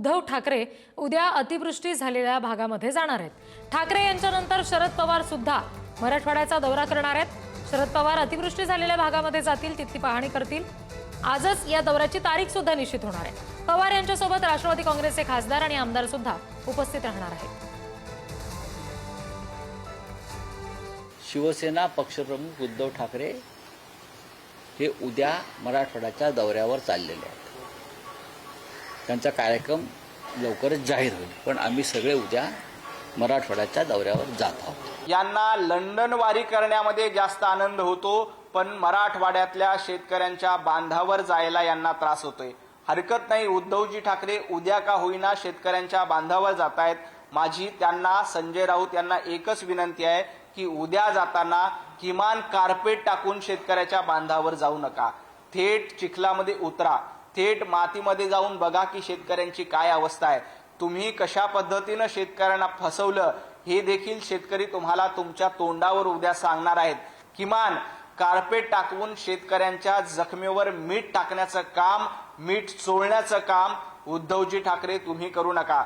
उद्धव ठाकरे उद्या अतिवृष्टी झालेल्या भागामध्ये जाणार आहेत। ठाकरे यांच्यानंतर शरद पवार सुद्धा मराठवाड्याचा दौरा करणार आहेत। शरद पवार अतिवृष्टी झालेल्या भागामध्ये जातील, तिथली पाहणी करतील। आजच या दौऱ्याची तारीख सुद्धा निश्चित होणार आहे। पवार यांच्यासोबत राष्ट्रवादी काँग्रेसचे खासदार आणि आमदार सुद्धा उपस्थित राहणार आहेत। शिवसेना पक्षप्रमुख उद्धव ठाकरे हे उद्या मराठवाड्याच्या दौऱ्यावर चाललेले आहेत। त्यांचा कार्यक्रम लवकरच जाहीर होईल, पण आम्ही सगळे उद्या मराठवाड्याच्या दौऱ्यावर जात आहोत। यांना लंडन वारी करण्यामध्ये जास्त आनंद होतो, पण मराठवाड्यातल्या शेतकऱ्यांच्या बांधावर जायला यांना त्रास होतोय। हरकत नाही, उद्धवजी ठाकरे उद्या का होईना शेतकऱ्यांच्या बांधावर जात आहेत। माझी त्यांना, संजय राऊत यांना एकच विनंती आहे की उद्या जाताना किमान कार्पेट टाकून शेतकऱ्याच्या बांधावर जाऊ नका। थेट चिखलामध्ये उतरा, थेट मातीमध्ये जाऊन बघा की शेतकऱ्यांची काय अवस्था आहे। तुम्ही कशा पद्धतीने शेतकऱ्यांना फसवलं हे देखील शेतकरी तुम्हाला तुमच्या तोंडावर उद्या सांगणार आहेत। किमान कार्पेट टाकून शेतकऱ्यांच्या जखमेवर मीठ टाकण्याचं काम, मीठ चोळण्याचं काम उद्धवजी ठाकरे तुम्ही करू नका।